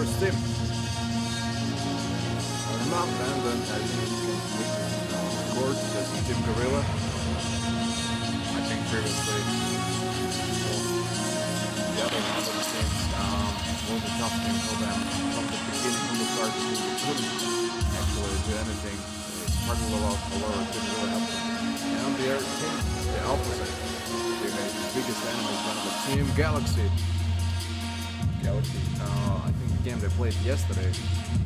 first team. Not and then as you can witness on the court, there's Team Gorilla. I think previously the other teams was a tough team for them from the beginning, from the start. They couldn't actually do anything. They struggled a lot, although it didn't really help them. And on the other team, the opposite. They made the biggest enemy from the Team Galaxy. I think the game they played yesterday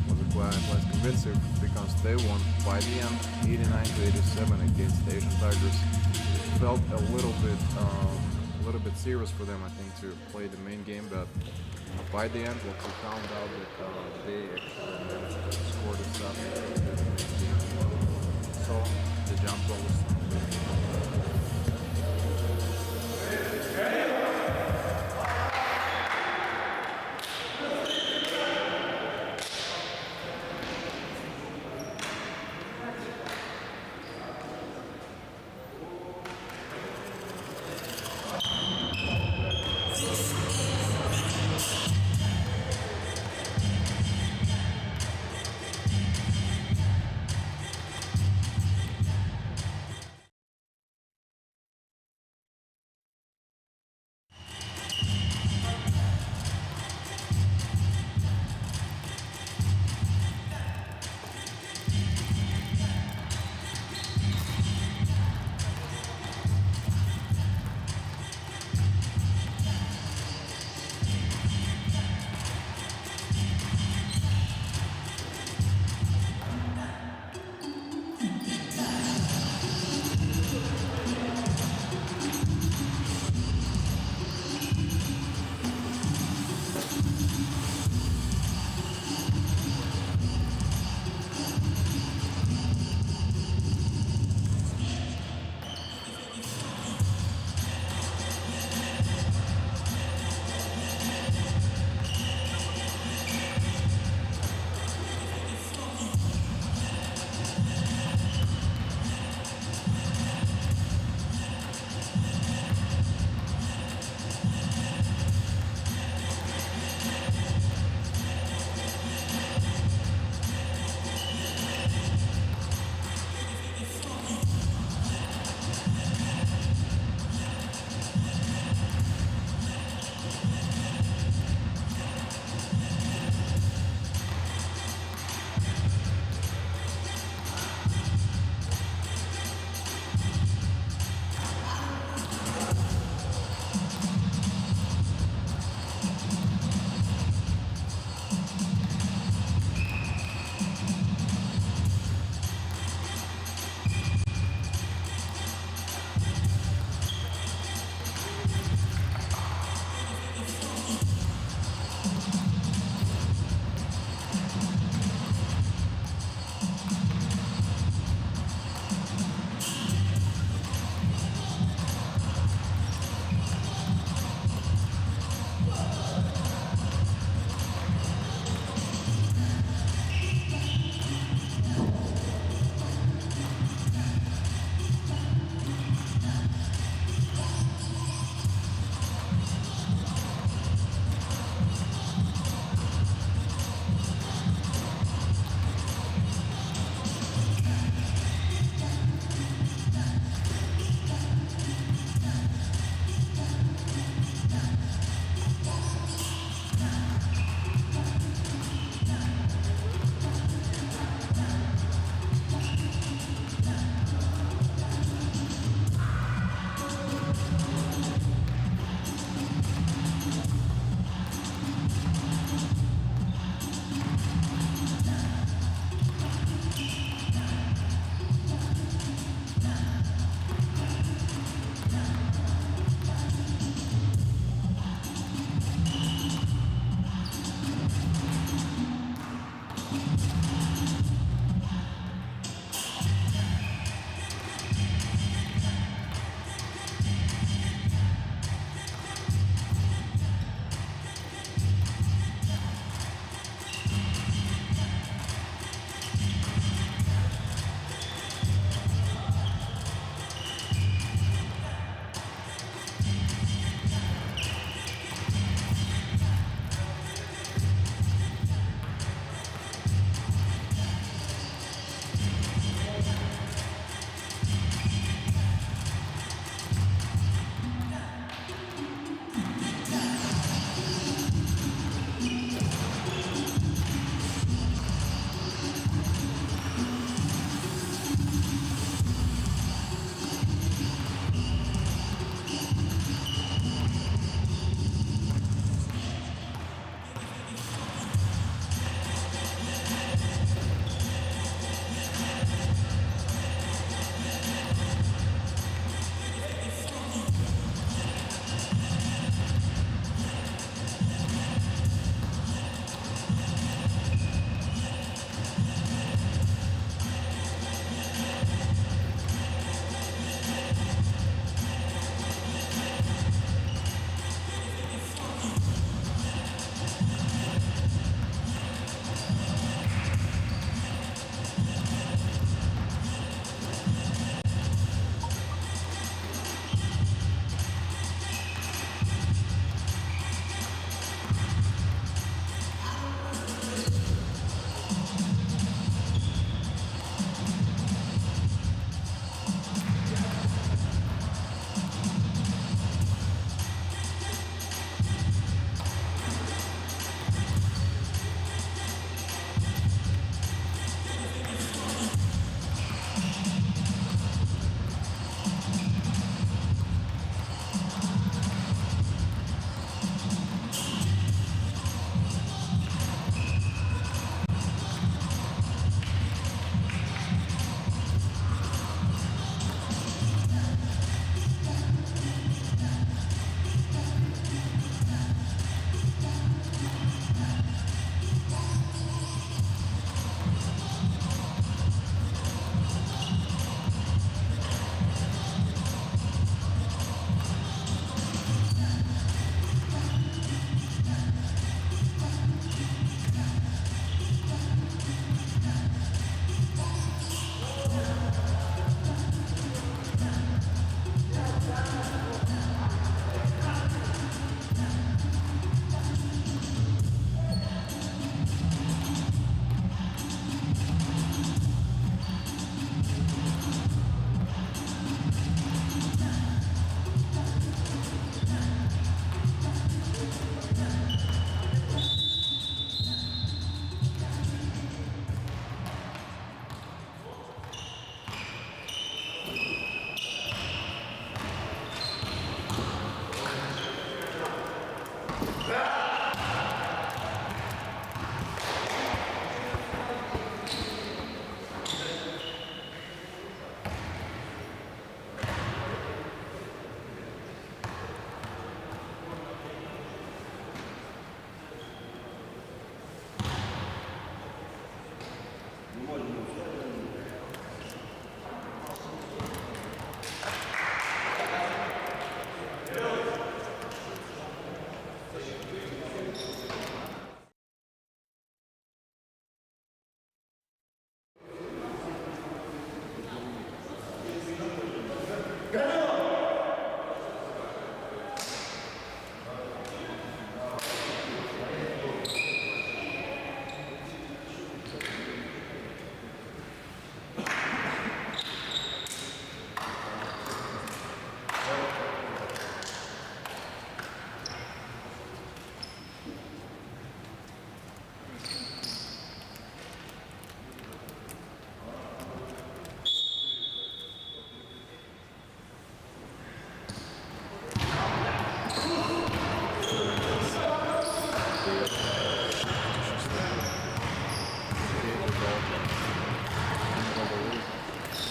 was quite less convincing because they won by the end 89-87 against the Asian Tigers. It felt a little bit serious for them, I think, to play the main game, but by the end what we found out that they actually managed to score the stuff in the main game. So the jump ball was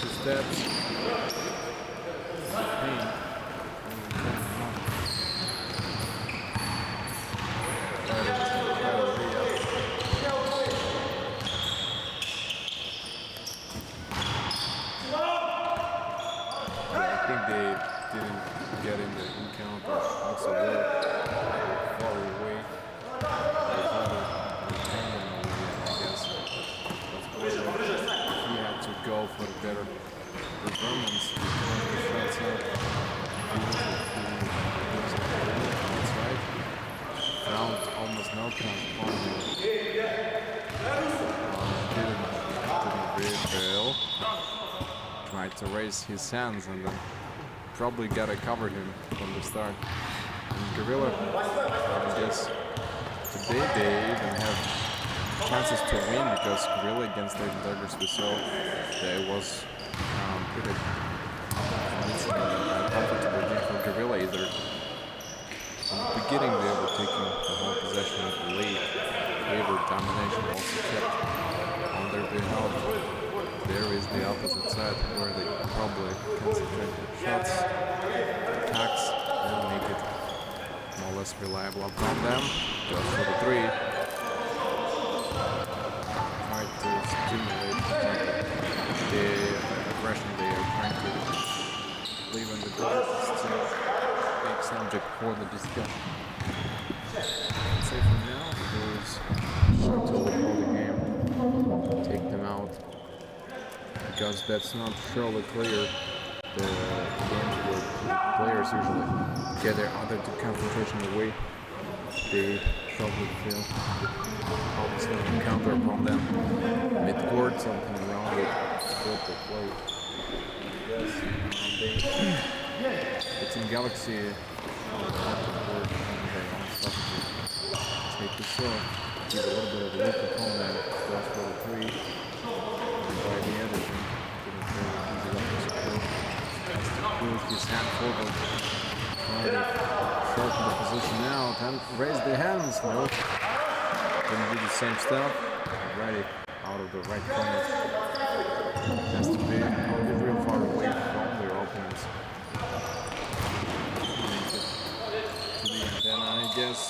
Two steps. For better performance, that's right. Found almost no transforming. Didn't really fail. Tried to raise his hands and then probably gotta cover him from the start. And Gorilla, I guess today they even have chances to win because Gorilla against the Tigers we saw that was pretty convincing and comfortable game for Gorilla either. From the beginning they were taking the whole possession of the lead. Favor domination also kept on their behalf. There is the opposite side where they probably concentrate their shots, attacks, and make it more or less reliable upon them. Goes for the three. To stimulate the aggression they are trying to leave in the door. Still big subject for the discussion. I'd say for now, there's until the whole game, take them out because that's not surely clear. The games where players usually get their other concentration away, they probably feel obviously encounter upon them mid-court, something around it, split the play. Yes, it's in Galaxy, take this off, give a little bit of a look opponent, goes for the three, and by the end of it, didn't really easy up to support, has to move his hand forward, try to shorten the position out, and raise the hands, no. Didn't do the same stuff. Already out of the right corner. Has to be real far away from their opponents. To the antenna, I guess.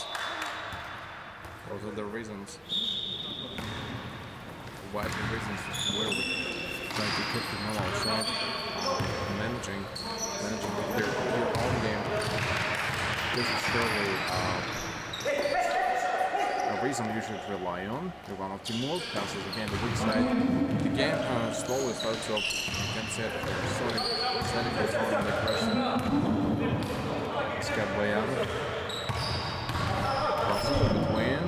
Those are the reasons. Why the reasons where we try to keep them all outside. Managing their own game. This is surely a reason you should rely on. One of Timur passes again the weak side. The game slowly starts up. You can say that they're setting the tone and the pressure. It's got way out. Crosses in between.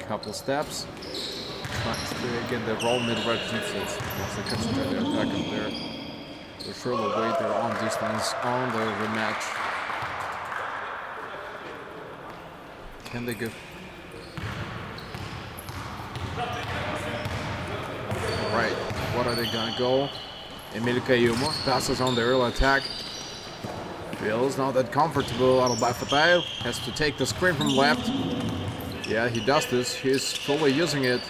Couple steps. Tries to get the roll mid-represents. Once they concentrate their attack up there, they'll surely wait their own distance on the rematch. Can they go? Right, what are they gonna go? Emil Kayumo passes on the early attack. Feels not that comfortable. Out by Fatale has to take the screen from left. Yeah, he does this. He's fully using it.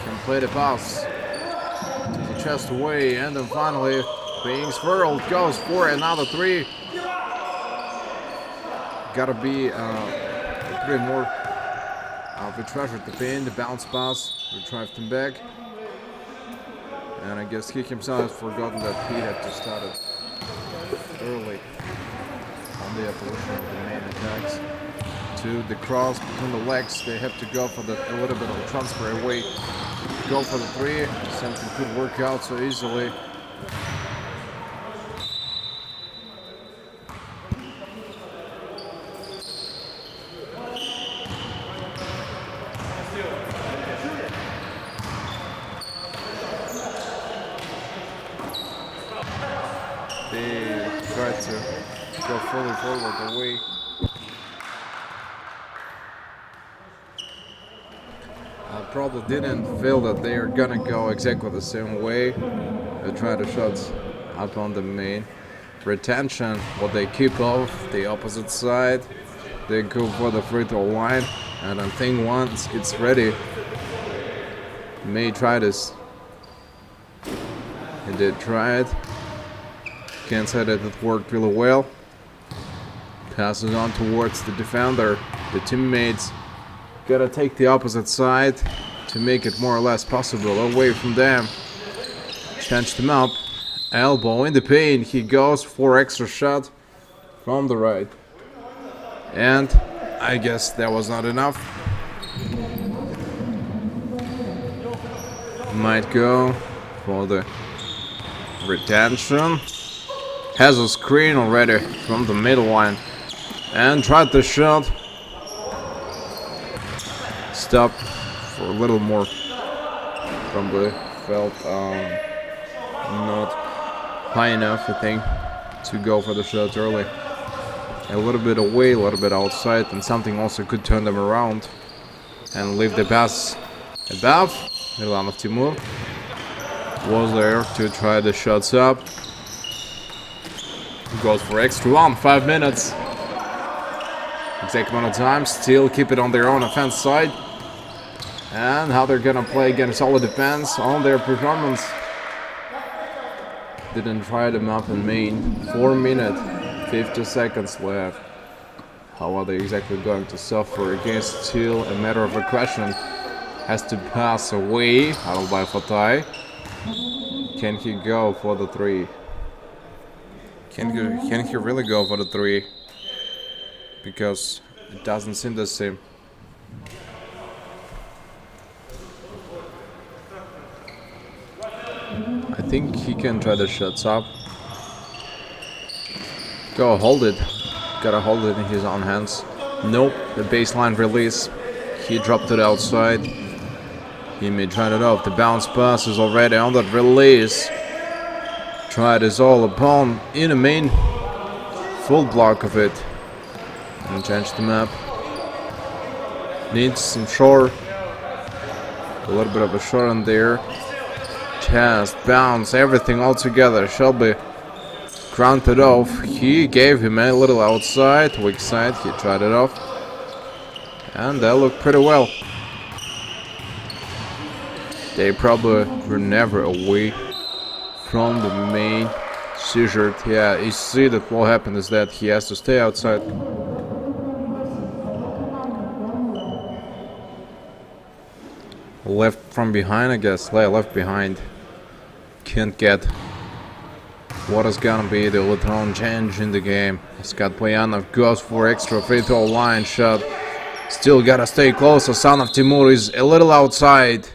Can play the pass to the chest away, and then finally being swirled goes for another three. Gotta be three more. We treasured the pin, the bounce pass, retrieved him back. And I guess he himself has forgotten that he had to start it early on the evolution of the main attacks. To the cross between the legs, they have to go for a little bit of a transfer away. Go for the three, something could work out so easily. They tried to go fully forward away. Probably didn't feel that they are gonna go exactly the same way. They try the shots up on the main. Retention, what they keep off the opposite side. They go for the free throw line. And I think once it's ready, he may try this. He did try it. Can't say that it worked really well. Passes on towards the defender. The teammates gotta take the opposite side to make it more or less possible away from them. Changed him up. Elbow in the paint. He goes for extra shot from the right. And I guess that was not enough. Might go for the retention. Has a screen already from the middle line. And tried the shot. Stopped for a little more. Probably felt not high enough, I think, to go for the shot early. A little bit away, a little bit outside, and something also could turn them around and leave the pass above. Milanov Timur was there to try the shots up. Goes for extra one, 5 minutes. Exact amount of time, still keep it on their own offense side. And how they're gonna play against all the defense on their performance. Didn't try them up in main. 4 minutes, 50 seconds left. How are they exactly going to suffer against still a matter of a question. Has to pass away, out by Fatai. Can he go for the three? Can he really go for the three? Because it doesn't seem the same. I think he can try the shots up. Go hold it. Gotta hold it in his own hands. Nope, the baseline release. He dropped it outside. He may try it off. The bounce pass is already on that release. Tried his all upon in a main. Full block of it. And change the map. Needs some short. A little bit of a short on there. Chest, bounce, everything all together. Shelby grounded off. He gave him a little outside, weak side. He tried it off. And that looked pretty well. They probably were never away from the main seizure. Yeah, you see that what happened is that he has to stay outside. Left from behind, I guess. Left behind. Can't get what is gonna be the overthrown change in the game. Scott Playanov goes for extra free throw line shot. Still gotta stay close. Hasanov Timur is a little outside.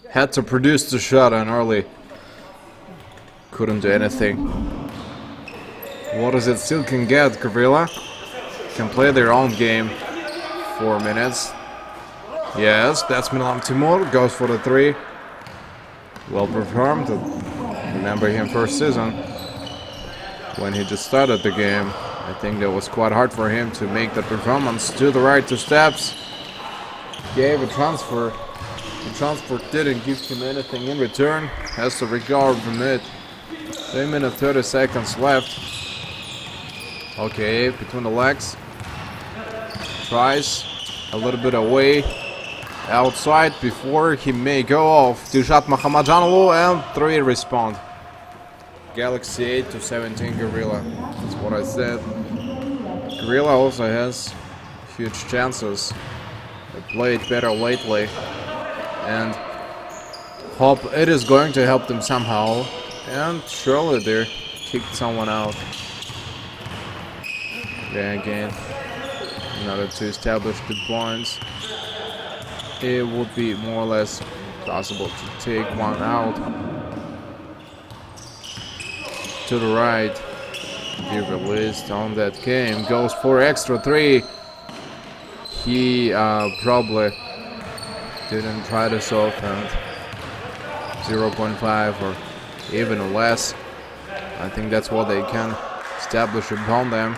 Had to produce the shot and early couldn't do anything. What is it still can get? Gavrila can play their own game. 4 minutes. Yes, that's Milan Timur. Goes for the three. Well performed. Remember him first season when he just started the game. I think that was quite hard for him to make that performance. To the right, 2 steps. Gave a transfer. The transfer didn't give him anything in return. Has to recover from it. 3 minutes 30 seconds left. Okay, between the legs. Tries a little bit away. Outside before he may go off. Tujat Mahamadjanoglu and 3 respond. Galaxy 8 to 17 Gorilla. That's what I said. Gorilla also has huge chances. They played better lately. And hope it is going to help them somehow. And surely they kicked someone out. Then again, in order to establish the points, it would be more or less possible to take one out. To the right, he released on that game, goes for extra 3. He probably didn't try this off, and 0.5 or even less. I think that's what they can establish upon them.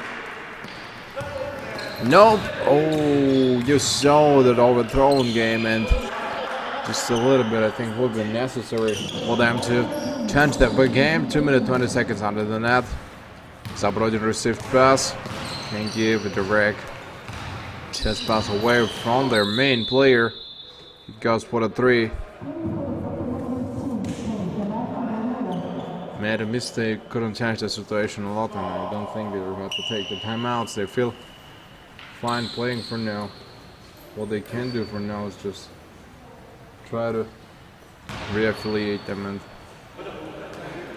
Nope. Oh, you saw that overthrown game, and just a little bit I think would be necessary for them to change that big game. 2 minutes 20 seconds under the net. Zabrodin received pass. Can give a direct Chest pass away from their main player. He goes for the 3. Made a mistake, couldn't change the situation a lot, and I don't think they were about to take the timeouts. They feel fine playing for now. What they can do for now is just try to re-affiliate them and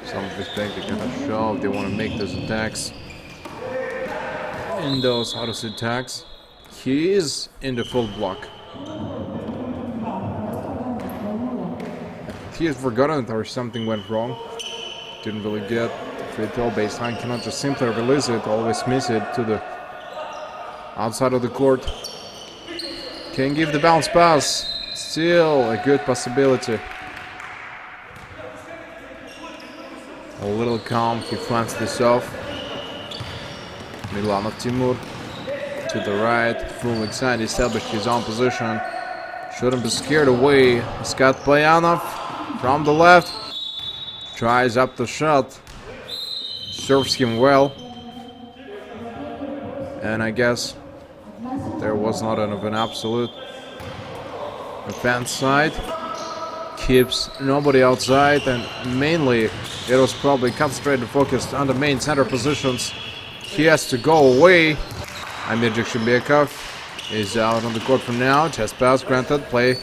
some respect they gotta show if they want to make those attacks. In those auto attacks, he is in the full block. He has forgotten or something went wrong. Didn't really get the free throw. Baseline cannot just simply release it, always miss it to the outside of the court. Can give the bounce pass. Still a good possibility. A little calm, he flanks this off. Milanov Timur to the right, full inside, established his own position. Shouldn't be scared away. Scott Payanov from the left. Tries up the shot. Serves him well. And I guess there was not enough an absolute. Defense side keeps nobody outside, and mainly it was probably concentrated, focused on the main center positions. He has to go away. Amir Jakshimbekov is out on the court for now. Chest pass granted. Play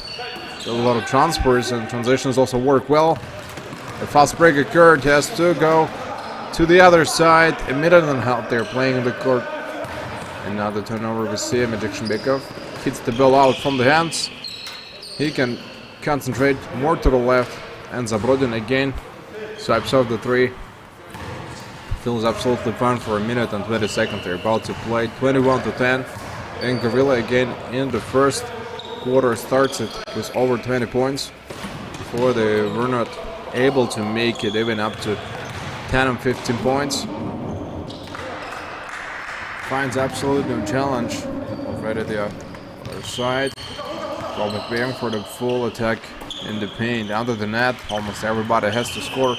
a lot of transfers and transitions also work well. A fast break occurred. He has to go to the other side. A minute and a half there playing in the court. Another turnover we see. Amir Jakshimbekov hits the ball out from the hands. He can concentrate more to the left. And Zabrodin again swipes off the 3. Feels absolutely fine for a minute and 20 seconds. They're about to play 21-10. And Gavila again in the first quarter starts it with over 20 points. Before they were not able to make it even up to 10 and 15 points. Finds absolutely no challenge. Already the other side. While preparing for the full attack in the paint. Under the net, almost everybody has to score.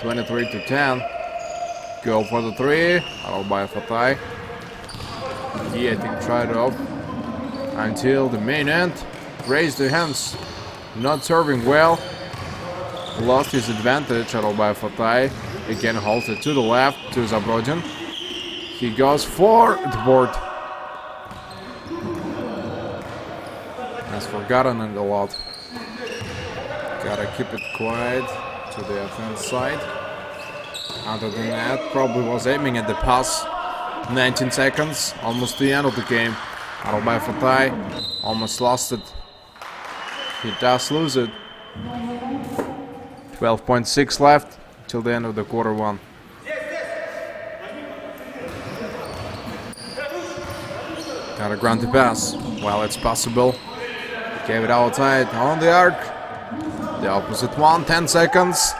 23-10. Go for the 3. Out by Fatai. He, I think, tried up until the main end. Raised the hands. Not serving well. Lost his advantage. Out by Fatai. Again halted to the left to Zabrodin. He goes for the board. Has forgotten a lot. Gotta keep it quiet to the offense side. Under the net, probably was aiming at the pass. 19 seconds, almost the end of the game. Out by Fatai, almost lost it. He does lose it. 12.6 left till the end of the quarter 1. Gotta grant the pass while it's possible. Gave it outside on the arc. The opposite one, 10 seconds.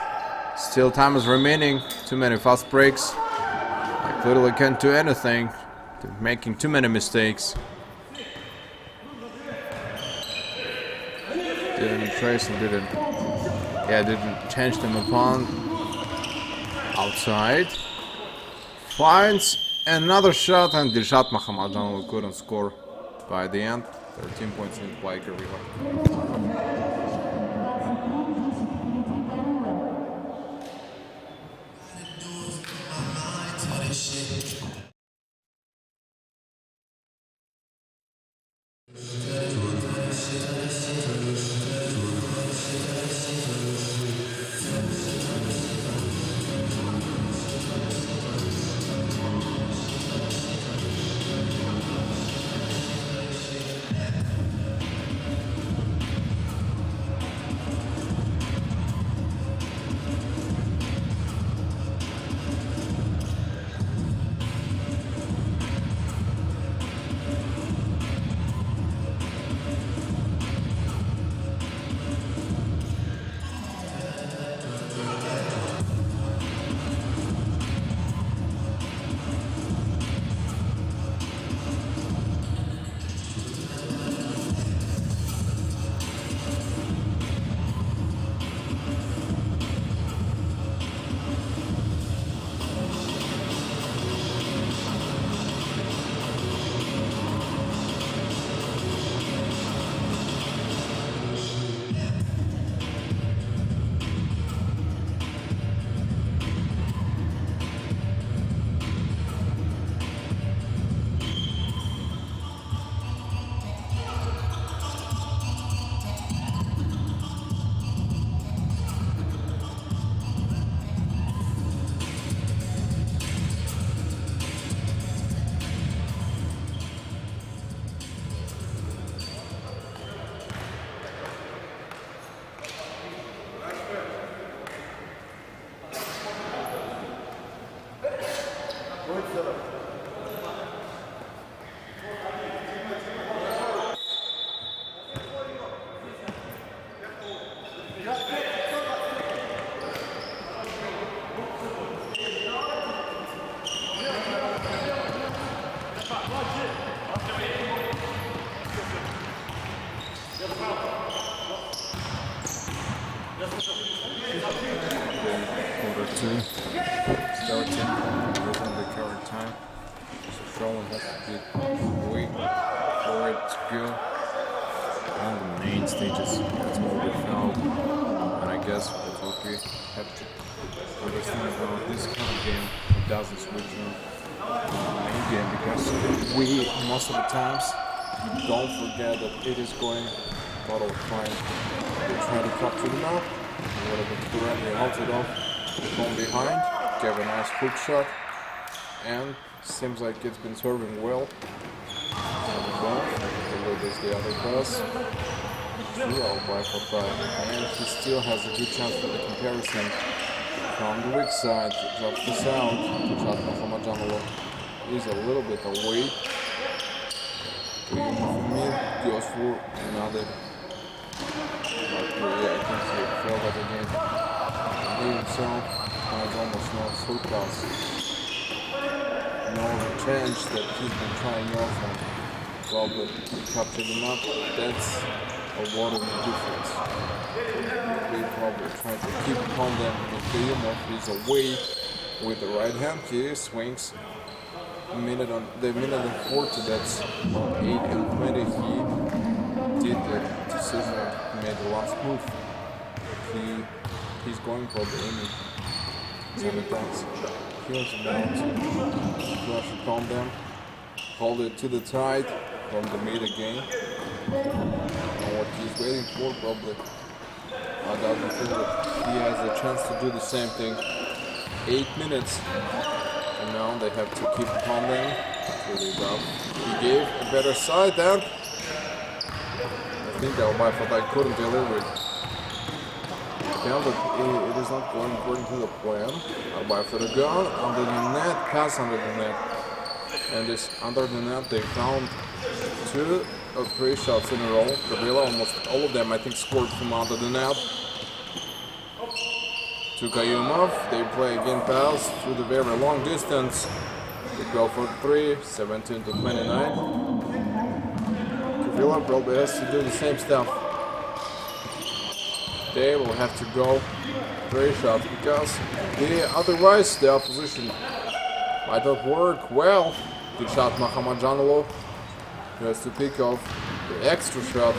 Still time is remaining. Too many fast breaks. Like literally can't do anything. They're making too many mistakes. Didn't trace and didn't change them upon. Outside. Finds another shot, and Dilshat Mahamadjanoglu couldn't score by the end. 13 points in play, Gavila. Quarter two, starting within the current time. So Charlotte has to wait for it to go on the main stages. That's what we found, and I guess that's what we have to understand about this kind of game. It doesn't switch on the main game because we most of the times don't forget that it is going total fine. They try to capture the map. A little bit correctly holds it off from behind, gave a nice hook shot, and seems like it's been serving well. Delivers the other pass. 2-0 by Fabio, and he still has a good chance for the comparison. From the weak side, drops the sound. Shot Mohamed is a little bit away. Mid goes for another. Yeah, I think he failed that again. Himself has almost no full pass. No change that he's been trying off and probably captured him up. That's a lot of difference. They probably try to keep on them with the he's away with the right hand. He swings. The minute and 40, that's about 8 and 20. He did the decision, made the last move. He's going for the enemy. Some attacks. Here's about to flash upon them. Hold it to the side from the mid again. And what he's waiting for probably. I don't think that he has a chance to do the same thing. 8 minutes. And now they have to keep upon them. Really tough. He gave a better side and I think that Wi-Fi couldn't deliver it. Now that it is not going according to the plan. Wi-Fi the gun under the net, pass under the net. And this under the net they found 2 or 3 shots in a row. Gabriela, almost all of them I think scored from under the net. To Kayumov, they play again pass through the very long distance. They go for 3, 17 to 29. Gabriela probably has to do the same stuff. They will have to go 3 shots because otherwise the opposition might not work well. Good shot, Mohamed Janulov. He has to pick off the extra shot.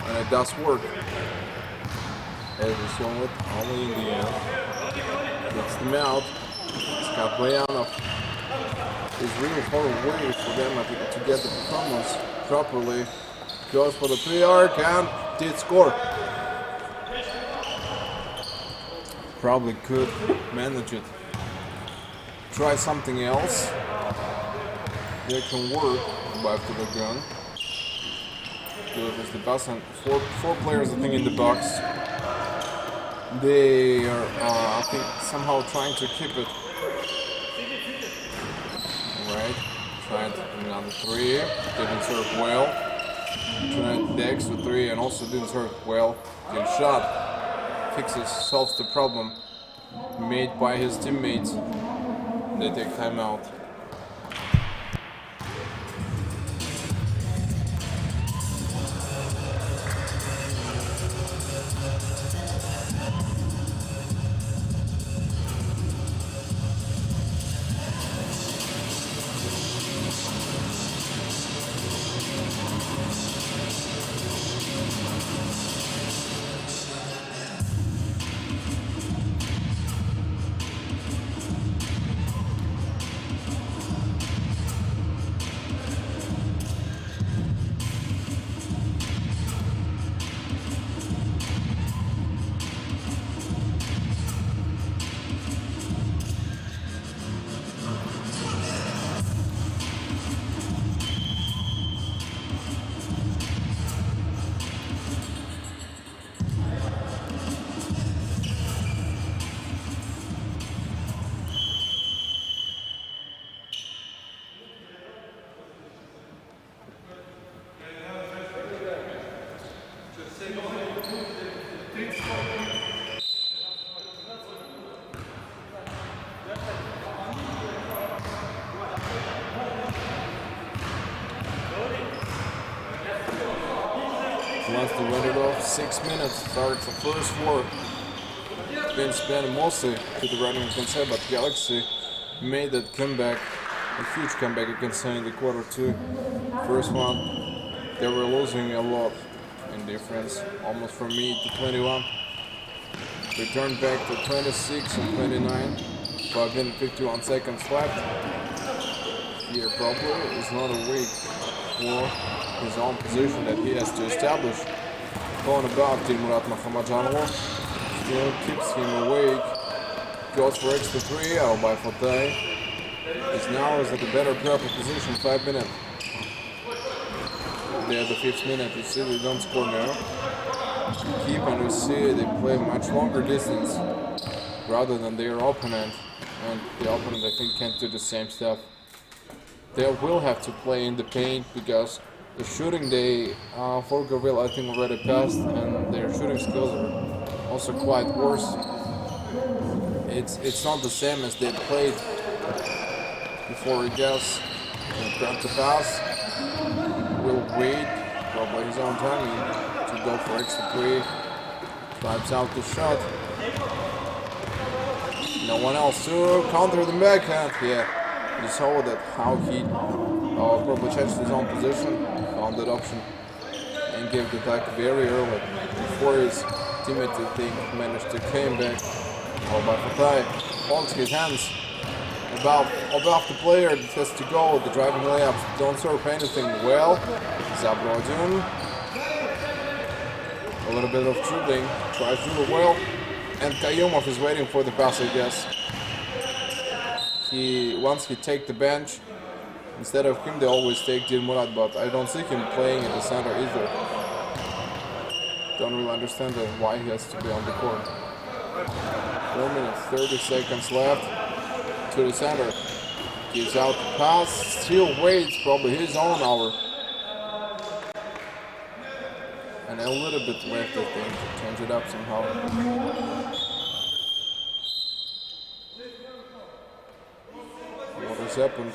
And it does work. As we saw it, only in the end. Gets them out. Scott Boyanov is really far away for them to get the performance properly. Goes for the 3-arc and did score. Probably could manage it. Try something else. They can work back to the gun. Delivers the pass and four players I think in the box. They are, I think, somehow trying to keep it. Alright, tried another 3, didn't serve well. Tried the extra 3 and also didn't serve well. Good shot. Solves the problem made by his teammates. They take timeout. wants to run it off. 6 minutes starts the first war. Been spent mostly to the running against him, but Galaxy made that comeback, a huge comeback against him in the quarter 2. First one, they were losing a lot in difference, almost from me to 21. They turned back to 26 and 29. 5 minutes 51 seconds left. Here probably is not a week for his own position that he has to establish. Going about Murat Mahamadjanov still keeps him awake. Goes for extra 3 out by Fatay. Is now at a better proper position. 5 minutes. They're the 5th minute. You see they don't score now. Keep and you see they play much longer distance rather than their opponent. And the opponent I think can't do the same stuff. They will have to play in the paint because the shooting day for Gorilla I think already passed, and their shooting skills are also quite worse. It's not the same as they played before. He does grab the pass, will wait probably his own timing to go for extra 3, drives out the shot. No one else to counter the backhand. Yeah, you saw that how he probably changed his own position, found that option, and gave the attack very early before his teammate I think managed to came back. All by Fatay holds his hands above the player that has to go. The driving layups don't serve anything well. Zabudin, a little bit of dribbling, tries to do well. And Kayumov is waiting for the pass, I guess. Once he take the bench, instead of him they always take Murat, but I don't see him playing in the center either. Don't really understand why he has to be on the court. 4 minutes, 30 seconds left to the center. Gives out the pass, still waits, probably his own hour. And a little bit left, I think, to change it up somehow. What has happened?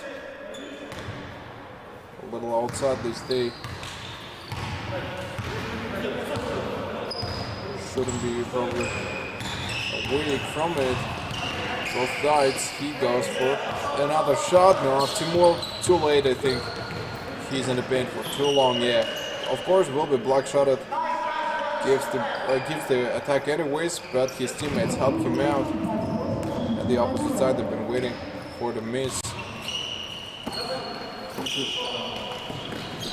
A little outside they stay. Shouldn't be probably away from it. Both sides, he goes for another shot. No, Timur, too late I think. He's in the paint for too long, yeah. Of course will be block-shotted. Gives the attack anyways, but his teammates help him out. At the opposite side they've been waiting for the miss.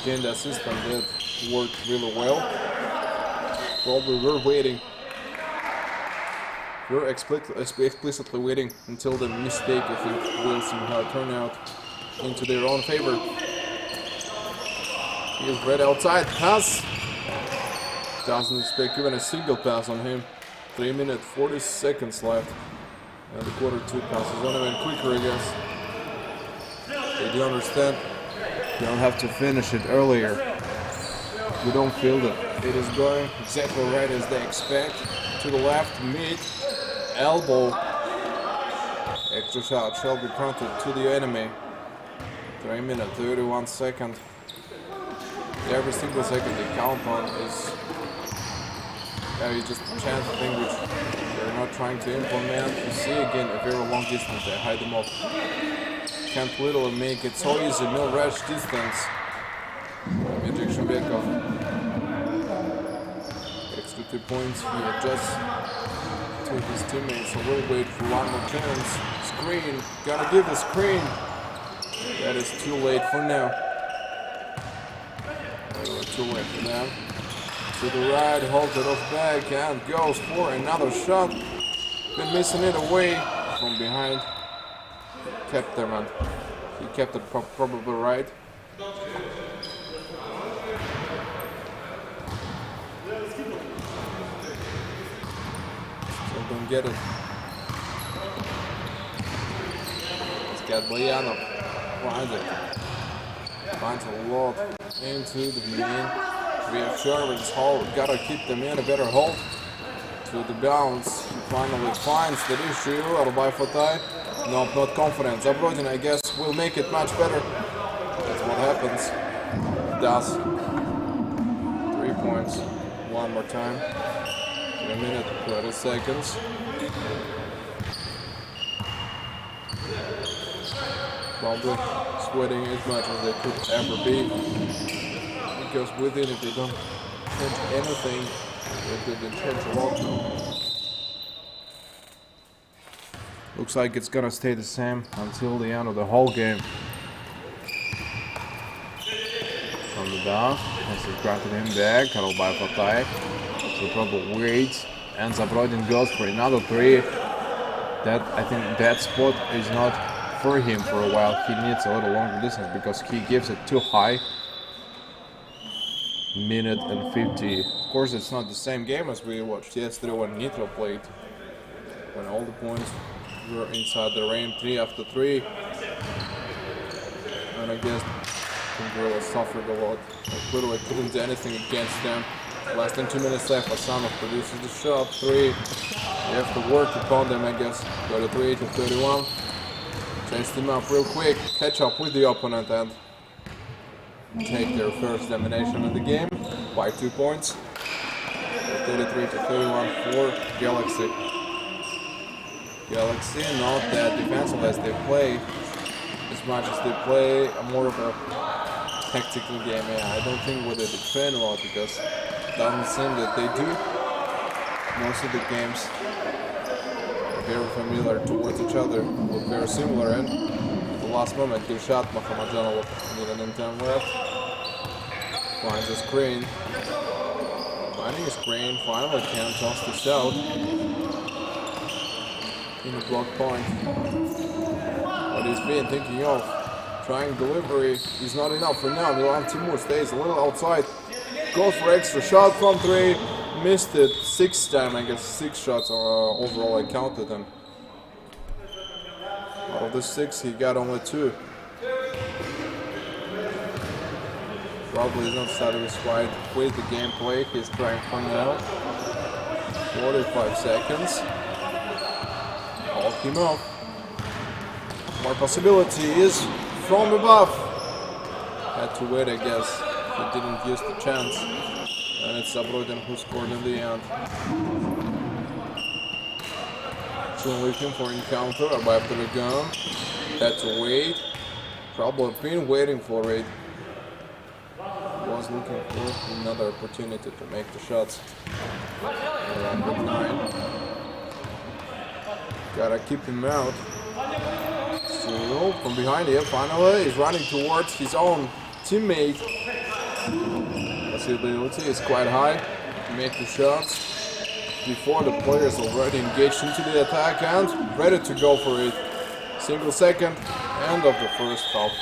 Again the assistant did worked really well. Probably we're waiting. We're explicitly waiting until the mistake I think will somehow turn out into their own favor. He is right outside. Pass. Doesn't expect even a single pass on him. 3 minutes 40 seconds left. And the quarter 2 passes on even quicker, I guess. They do understand. You don't have to finish it earlier. You don't feel that it is going exactly right as they expect. To the left, mid, elbow. Extra shot shall be counted to the enemy. 3 minutes 31 seconds. Every single second they count on is just a chance thing which they're not trying to implement. You see again a very long distance, they hide them off. Can't literally make it so easy, no rush distance. Ejection back off. Extra 2 points, he adjusts to his teammates, so we'll wait for one more chance. Screen, gotta give the screen. That is too late for now. Too late for them. To the right, holds it off back and goes for another shot. Been missing it away from behind. Kept there, man. He kept it probably right. Still don't get it. He's got Boyanov. Finds it. Finds a lot into the main. Reassurance hold. Gotta keep them in a better hold. To the bounce. He finally finds the issue. Out by Fatay. Nope, not confident. Zabudin, I guess, will make it much better. That's what happens. It does. 3 points. One more time. In a minute, 20 seconds. Probably sweating as much as they could ever be. Because with it, if they don't change anything, they didn't change a lot now. Looks like it's gonna stay the same until the end of the whole game. From the down, has it granted him back, held by Fatay. So probably waits, ends up riding, goes for another three. That, I think that spot is not for him for a while. He needs a little longer distance because he gives it too high. Minute and 50. Of course, it's not the same game as we watched yesterday when Nitro played, when all the points were inside the range, 3 after 3. And I guess Gorilla suffered a lot. Like, literally couldn't do anything against them. Less than 2 minutes left. Asanov produces the shot. 3. They have to work upon them, I guess. 33 to 31. Chase them up real quick. Catch up with the opponent and take their first domination in the game by 2 points. 33 to 31 for Galaxy. Galaxy not that defensive as they play, as much as they play more of a tactical game. Yeah, I don't think what they defend well because it doesn't seem that they do. Most of the games are very familiar towards each other, look very similar, and at the last moment he shot Mahamadjanov, minute and 10 left. Finds a screen. Finding a screen, finally can toss this out. In the block point. What he's been thinking of. Trying delivery is not enough for now. Milan Timur stays a little outside. Goes for extra shot from 3. Missed it 6 times. I guess 6 shots overall I counted them. Out of the 6 he got only 2. Probably is not satisfied with the gameplay. He's trying for now. 45 seconds. Hold him up. More possibility is from above. Had to wait, I guess. He didn't use the chance. And it's Zabudin who scored in the end. Looking for encounter by after the gun. Had to wait. Probably been waiting for it. Was looking for another opportunity to make the shots. Around the 9. Gotta keep him out. So from behind here, finally, he's running towards his own teammate. Possibility is quite high to make the shots before the players already engaged into the attack and ready to go for it. Single second, end of the first half.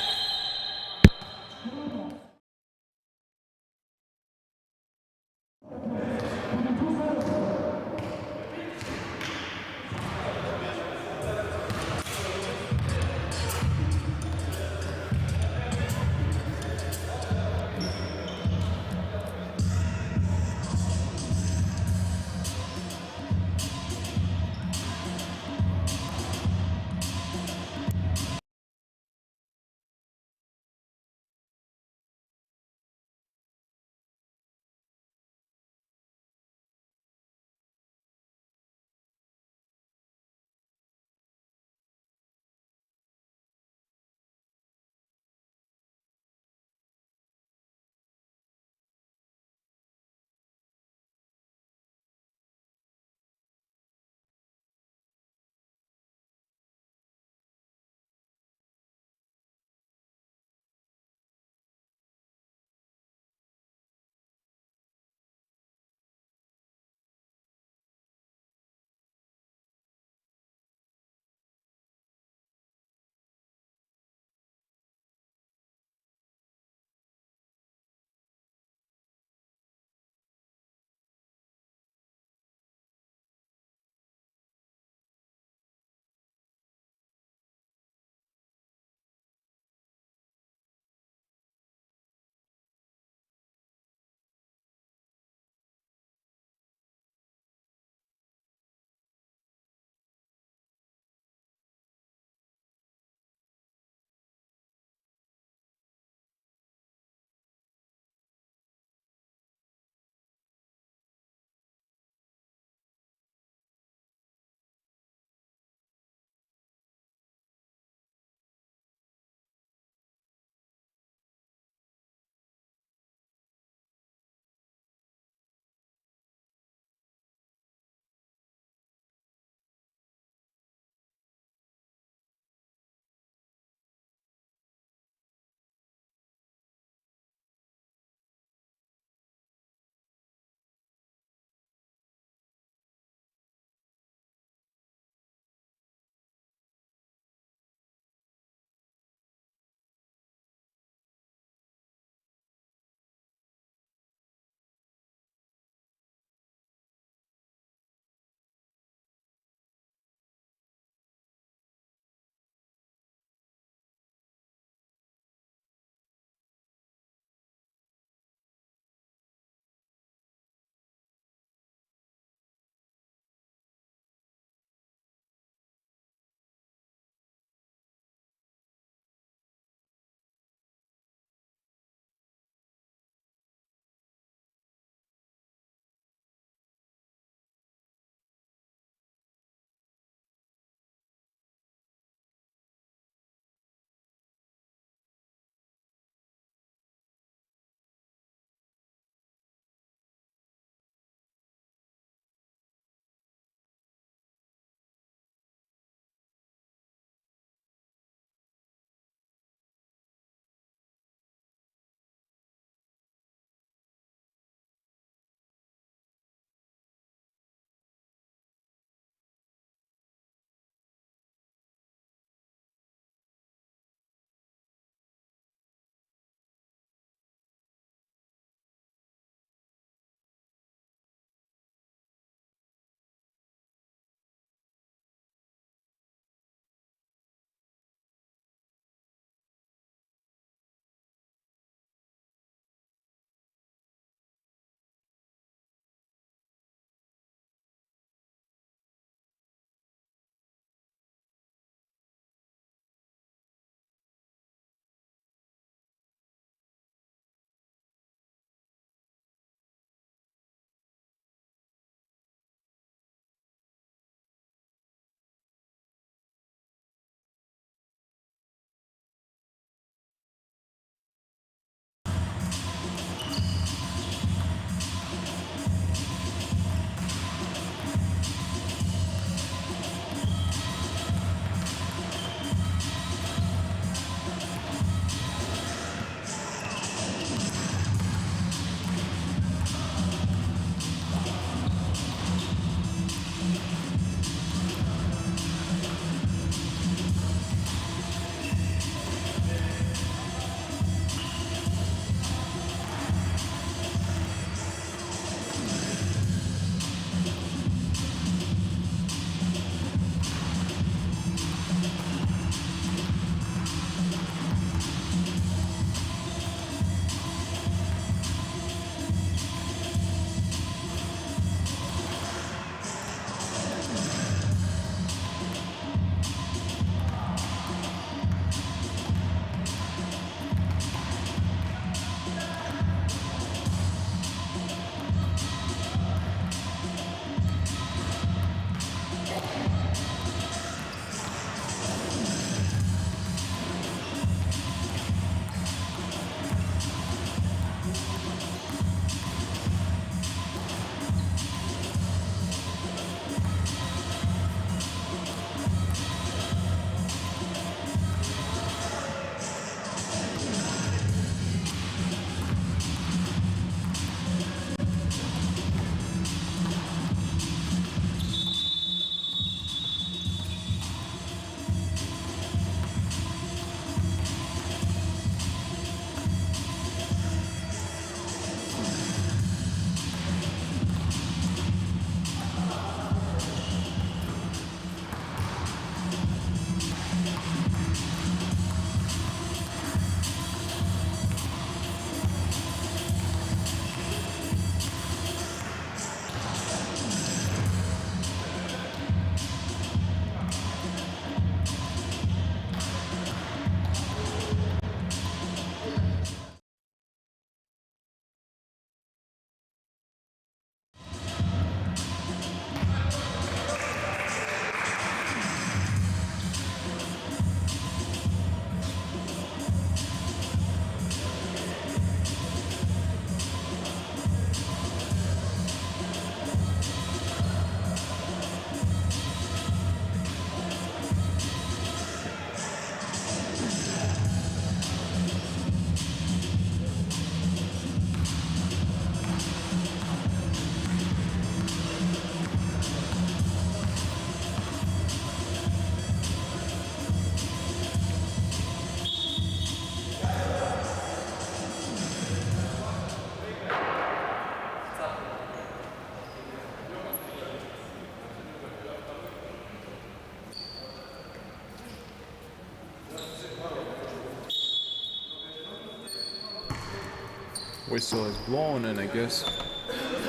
whistle is blown, and I guess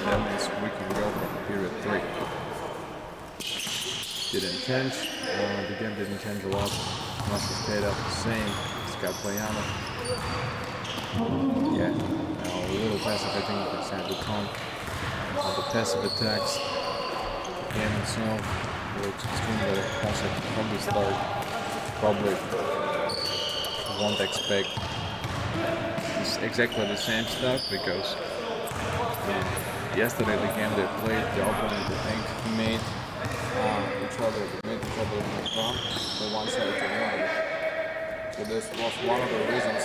that means we can go for period 3. Didn't change. The game didn't change a lot. Must have stayed up the same. Scott Priятного. Yeah, a little passive, I think that's had to come. The passive attacks in itself looks extremely passive from the start. Probably won't expect exactly the same stuff because yesterday the game they played, the opponent I think made each other in the front from one side to another. So this was one of the reasons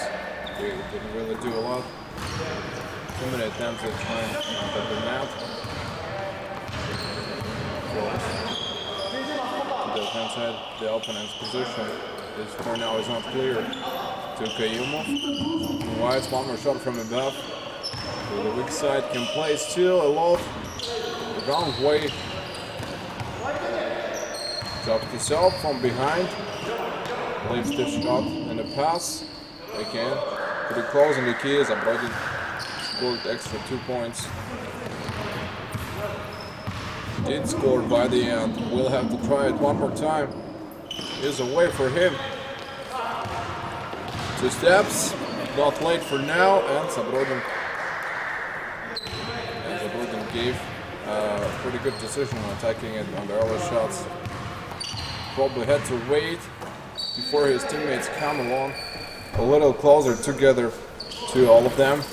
we didn't really do a lot. Too many attempts at trying to cut them out. To the left side, the opponent's position is for now is not clear to Kayumo. White's one more shot from above. To the weak side can play still a lot. The wrong way. Drops himself from behind. Leaves the shot and a pass. Again, pretty close in the keys. Zabudь scored extra 2 points. Did score by the end. We'll have to try it one more time. Here's a way for him. 2 steps. Not late for now. And Zabudь gave a pretty good decision on attacking it on the early shots. Probably had to wait before his teammates come along a little closer together to all of them.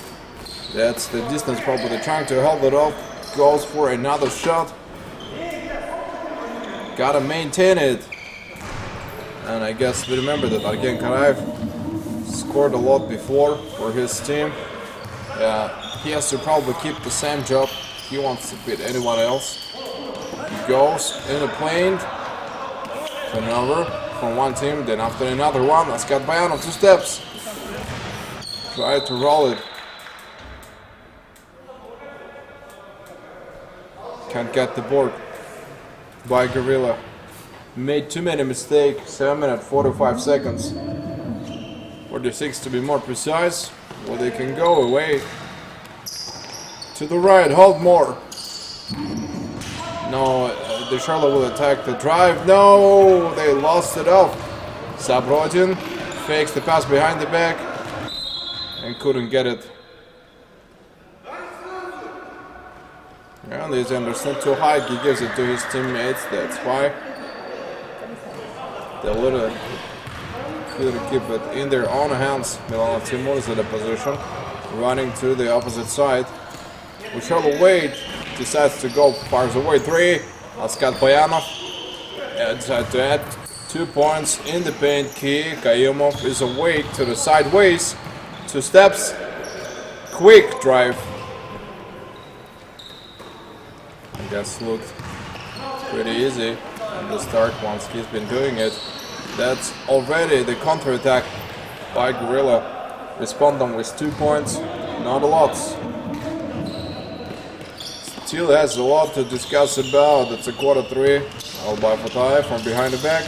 That's the distance probably they're trying to hold it off. Goes for another shot. Gotta maintain it. And I guess we remember that again Karaev scored a lot before for his team. He has to probably keep the same job. He wants to beat anyone else. He goes in the plane. Turnover from one team, then after another one. That's got Priятного 2 steps. Try to roll it. Can't get the board by Gorilla. Made too many mistakes. 7 minutes 45 seconds. 46 to be more precise. Well, they can go away. To the right, hold more. No, the Charlotte will attack the drive. No, they lost it off. Zabudь fakes the pass behind the back and couldn't get it. And he's understood too high. He gives it to his teammates. That's why they literally keep it in their own hands. Milan Timur is in a position, running to the opposite side. We Charlotte wait. Decides to go far away. 3. Scott Priятного decided to add 2 points in the paint key. Kayumo is away to the sideways. 2 steps. Quick drive. I guess looked pretty easy at the start once he's been doing it. That's already the counter-attack by Gorilla. Responding with 2 points. Not a lot. Still has a lot to discuss about. It's a quarter 3. All by Fatah from behind the back.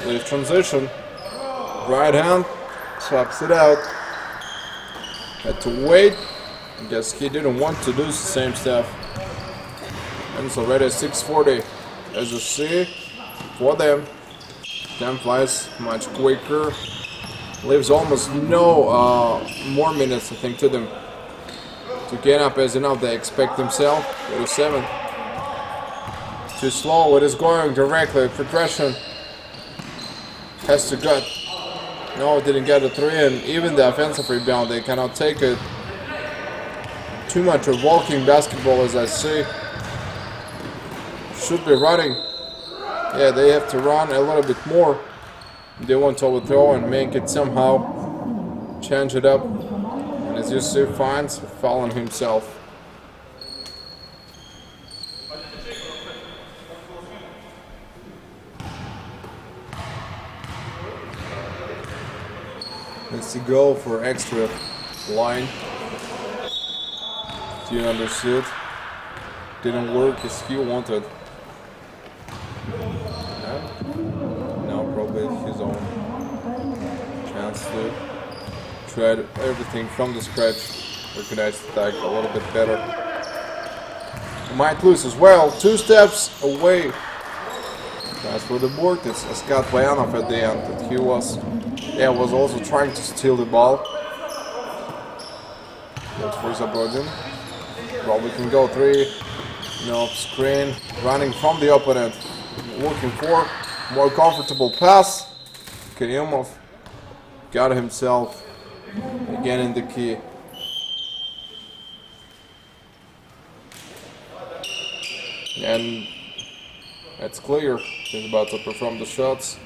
Leaves transition. Right hand. Swaps it out. Had to wait. I guess he didn't want to do the same stuff. And it's already 6:40. As you see, for them. Time flies much quicker. Leaves almost no more minutes, I think, to them. To get up as enough, they expect themselves. 37. Too slow, it is going directly. Progression has to cut. No, didn't get a 3, and even the offensive rebound, they cannot take it. Too much of walking basketball, as I see. Should be running. Yeah, they have to run a little bit more. They want to overthrow and make it somehow. Change it up. As you see, finds a foul on himself. Let's go for extra line. Do you understood? Didn't work as he wanted. Now probably his own chance to tried everything from the scratch. organized attack a little bit better. Might lose as well. 2 steps away. As for the board, it's Scott Bayanov at the end. That he was also trying to steal the ball. That's for Zabudin. Probably can go 3. No screen. Running from the opponent. Looking for more comfortable pass. Karyumov got himself again in the key. And it's clear he's about to perform the shots.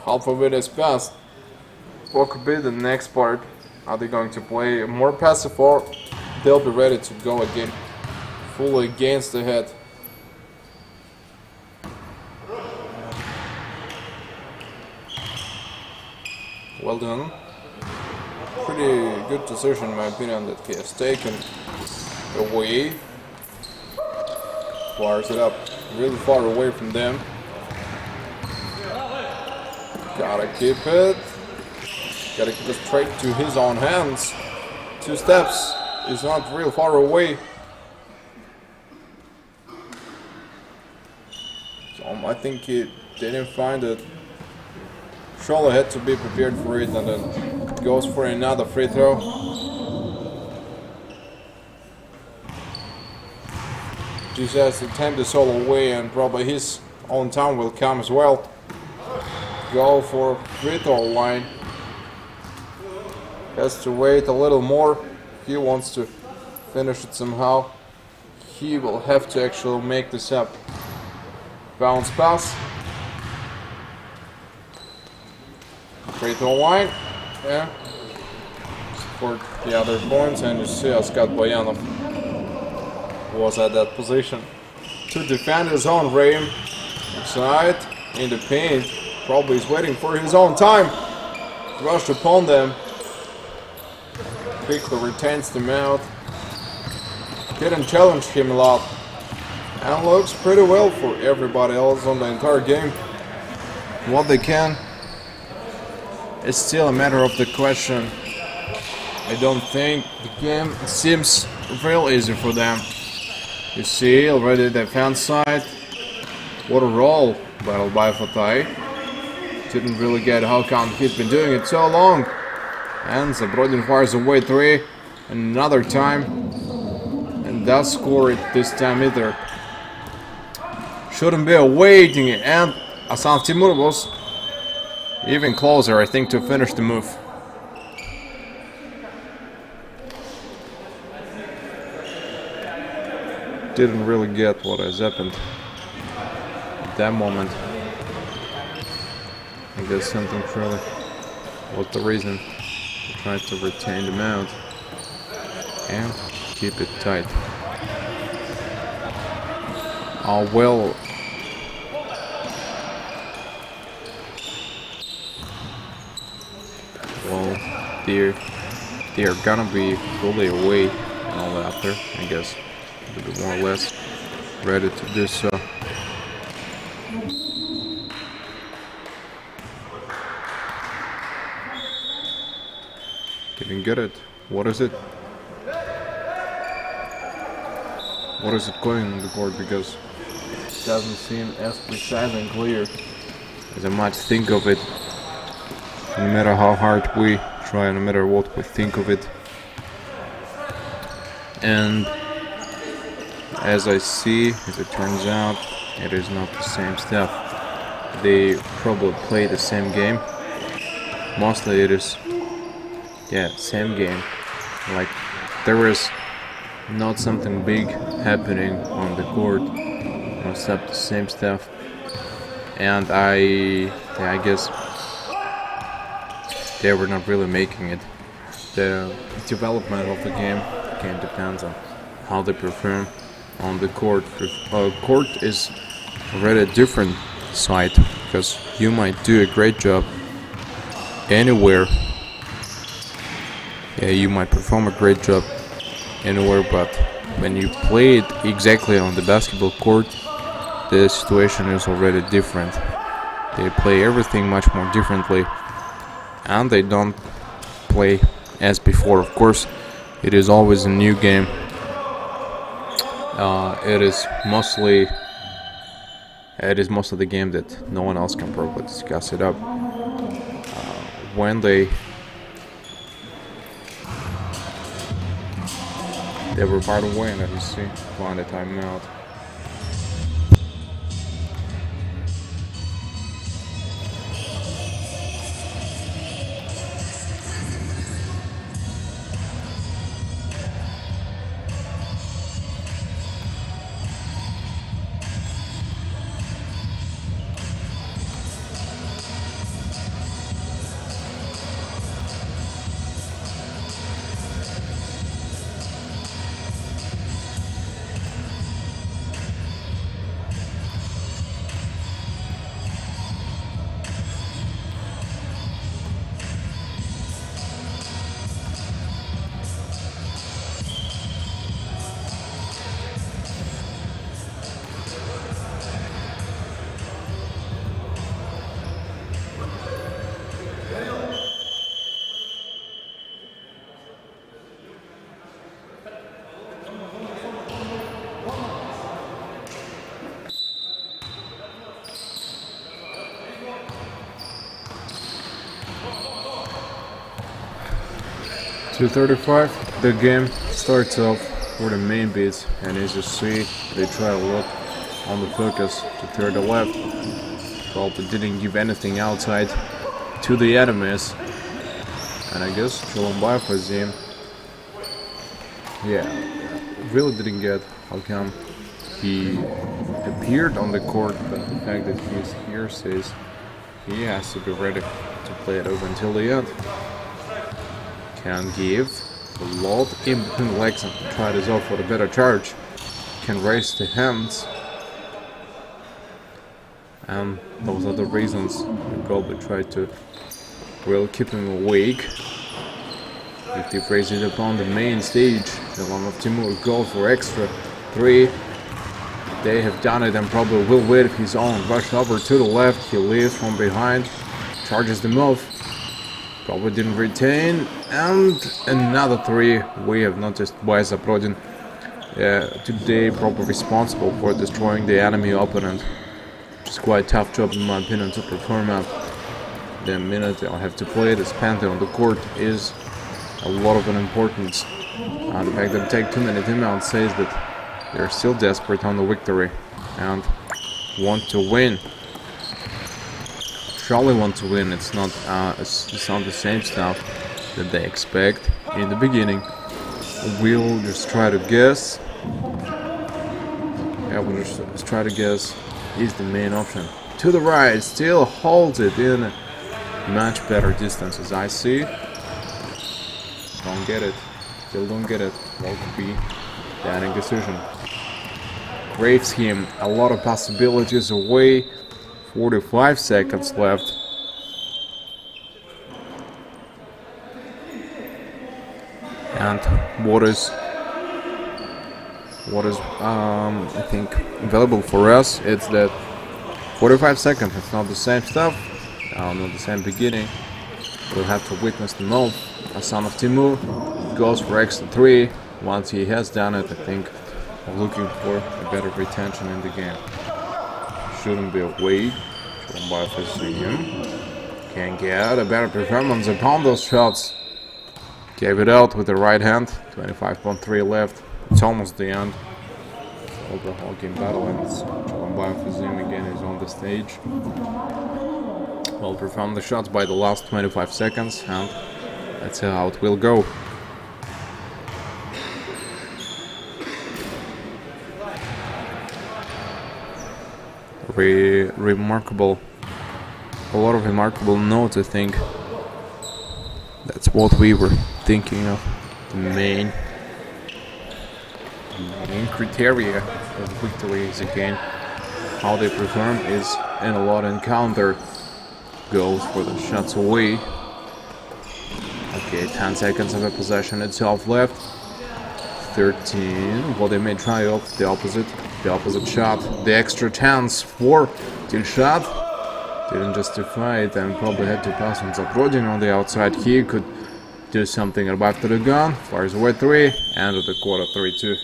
Half of it is passed. What could be the next part? Are they going to play more passive, or they'll be ready to go again fully against the head? Well done. Pretty good decision in my opinion that he has taken away. Fires it up really far away from them. Gotta keep it. Gotta keep it straight to his own hands. 2 steps is not real far away. So I think he didn't find it. Shola had to be prepared for it, and then goes for another free throw. Just has to tempt this all away, and probably his own time will come as well. Go for free throw line. Has to wait a little more. He wants to finish it somehow. He will have to actually make this up. Bounce pass. Free throw line. Yeah. For the other points, and you see Scott Bayanov was at that position to defend his own rim. Inside, in the paint. Probably is waiting for his own time. Rushed upon them. Quickly retains them out. Didn't challenge him a lot. And looks pretty well for everybody else on the entire game. What they can. It's still a matter of the question. I don't think the game seems real easy for them. You see already the defense side. What a roll battle by Fatai. Didn't really get how come he's been doing it so long. And Zabudin fires away 3 another time. And does score it this time either. Shouldn't be awaiting it. And Asan Timur was even closer, I think, to finish the move. Didn't really get what has happened at that moment. I guess something really was the reason. I tried to retain them out and keep it tight. Oh well. Well, they're gonna be fully away and all after, I guess. A bit more or less ready to do so. Didn't get it. What is it? What is it going on the board? Because it doesn't seem as precise and clear as I might think of it. No matter how hard we try, no matter what we think of it. And as I see, as it turns out, it is not the same stuff. They probably play the same game. Mostly it is, yeah, same game. Like, there is not something big happening on the court. Most of the same stuff. And I guess they were not really making it. The development of the game depends on how they perform on the court. Court is already a different side, because you might do a great job anywhere. Yeah, you might perform a great job anywhere, but when you play it exactly on the basketball court, the situation is already different. They play everything much more differently, and they don't play as before. Of course, it is always a new game. It is mostly the game that no one else can probably discuss it up. When they were part of way, let me see, find a timeout. .235, the game starts off for the main beats, and as you see, they try a lot on the focus to clear the left. Well, they didn't give anything outside to the enemies, and I guess Cholombayev was him. Yeah, really didn't get how come he appeared on the court, but the fact that he's here says he has to be ready to play it over until the end. Can give a lot in between the legs and try this off with a better charge. Can raise the hands, and those are the reasons the goalie tried to really keep him awake. If he raises it upon the main stage, the one of Timur goes for extra 3. They have done it and probably will wait his own. Rush over to the left, he leaves from behind, charges the move. Probably didn't retain, and another 3. We have noticed Baeza Prodin today probably responsible for destroying the enemy opponent, which is quite a tough job in my opinion to perform at. The minute they'll have to play the Panther on the court is a lot of an importance. The fact that they take too many timeouts says that they're still desperate on the victory and want to win. Surely want to win. It's not the same stuff that they expect in the beginning. We'll just try to guess. Yeah, we'll just try to guess is the main option. To the right, still holds it in a much better distance as I see. Don't get it. Still don't get it. What could be the ending decision? Great scheme. A lot of possibilities away. 45 seconds left. And what is I think available for us, it's that 45 seconds. It's not the same stuff, not the same beginning. We'll have to witness the move. A son of Timur goes for extra 3. Once he has done it, I think I'm looking for a better retention in the game. Shouldn't be away. Cholombayev is him. Can get a better performance upon those shots. Gave it out with the right hand. 25.3 left. It's almost the end of the whole game battle, and Cholombayev is him again. Is on the stage. Well performed the shots by the last 25 seconds, and that's how it will go. Remarkable, a lot of remarkable notes. I think that's what we were thinking of. The main criteria of victory is again how they perform is in a lot encounter. Goes for the shots away. Okay, 10 seconds of a possession itself left. 13. Well, they may try off the opposite shot. The extra chance for till shot. didn't justify it and probably had to pass on Zabrodin on the outside. He could do something right to the gun, fires away 3, end of the quarter 3-2.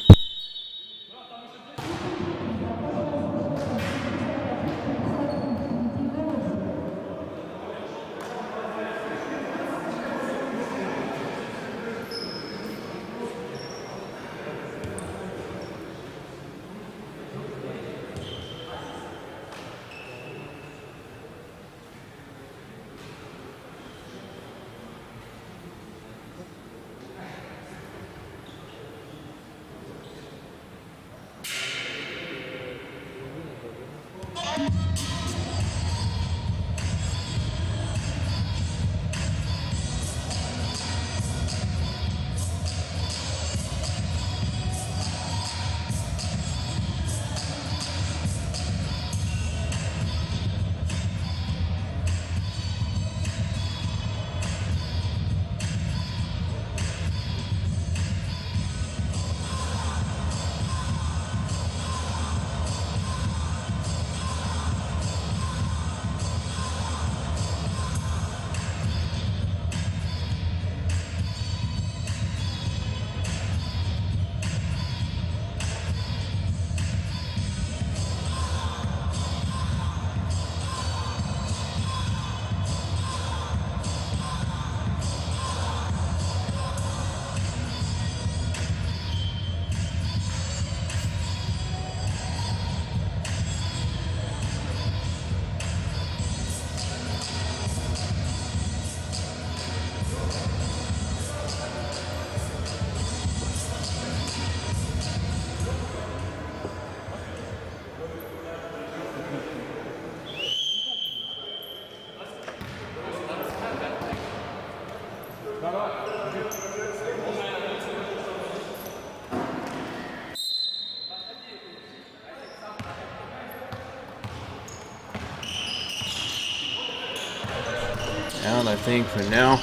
And I think for now,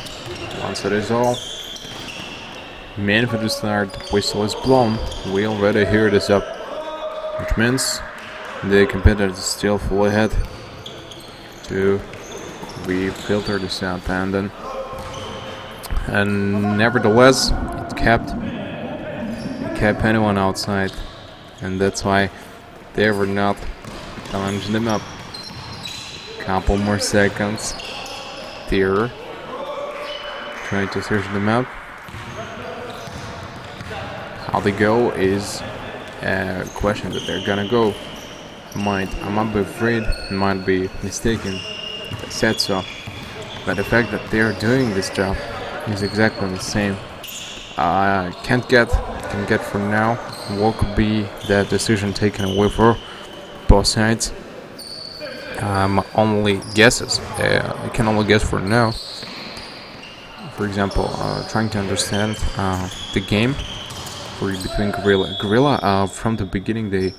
once it is all meant for the start, the whistle is blown, we already hear this up, which means the competitor is still full ahead to refilter this up, and nevertheless it kept anyone outside, and that's why they were not challenging them up. Couple more seconds. They're trying to search them out. How they go is a question that they're gonna go. I might be afraid, might be mistaken. I said so, but the fact that they're doing this job is exactly the same. I can get for now what could be that decision taken away for both sides. Only guesses. I can only guess for now. For example, trying to understand the game between Gorilla. From the beginning, they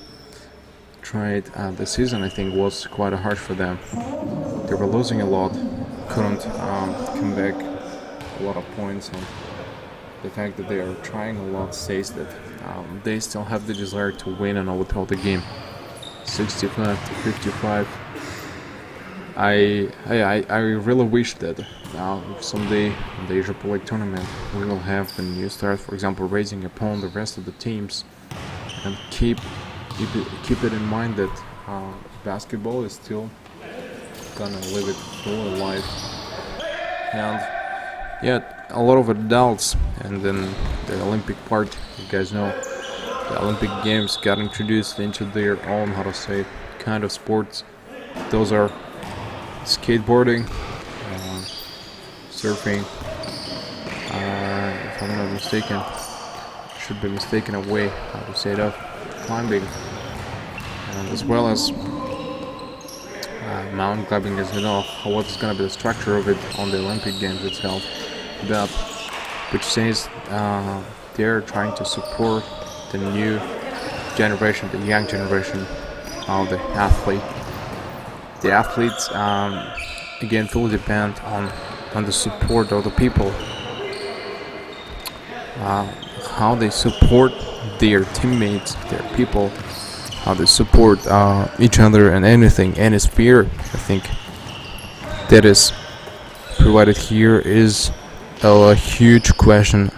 tried the season. I think was quite harsh for them. They were losing a lot, couldn't come back a lot of points, and the fact that they are trying a lot says that they still have the desire to win and overthrow the game. 65 to 55. I really wish that someday in the Asia Pro League tournament we will have a new start, for example, raising upon the rest of the teams, and keep it in mind that basketball is still gonna live it full alive, and yeah, a lot of adults, and then the Olympic part, you guys know, the Olympic Games got introduced into their own, kind of sports. Those are skateboarding, surfing, if I'm not mistaken, should be mistaken away how to say that, climbing, and as well as mountain climbing as well. What is going to be the structure of it on the Olympic Games itself, that which says they're trying to support the new generation, the young generation of the athlete. The athletes again fully depend on the support of the people, how they support their teammates, their people, how they support each other and anything, any sphere. I think that is provided here is a huge question,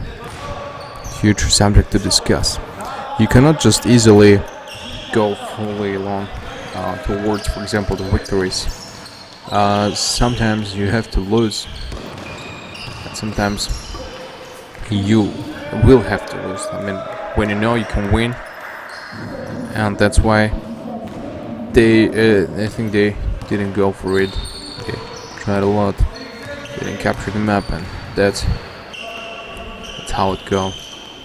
huge subject to discuss. You cannot just easily go fully along towards, for example, the victories. Sometimes you have to lose, and sometimes you will have to lose. I mean, when you know you can win, and that's why I think they didn't go for it. They tried a lot, they didn't capture the map, and that's how it go.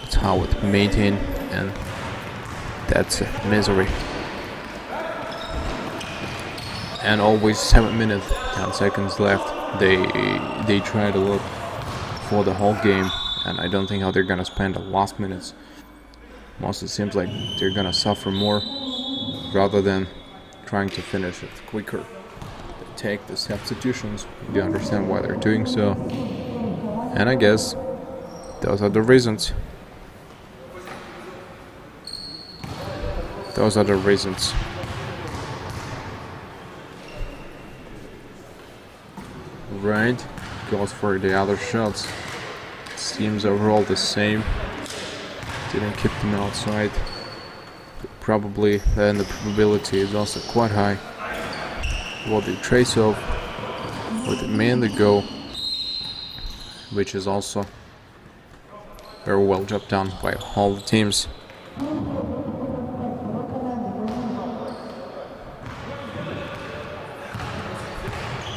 That's how it maintain, and that's misery. And always 7 minutes, 10 seconds left. They tried a lot for the whole game, and I don't think how they're gonna spend the last minutes. Most it seems like they're gonna suffer more rather than trying to finish it quicker. They take the substitutions. You understand why they're doing so, and I guess those are the reasons. Those are the reasons. Right, goes for the other shots. Seems overall the same. Didn't keep them outside. Probably then the probability is also quite high. What they trace of, what they mainly go, which is also very well job done by all the teams.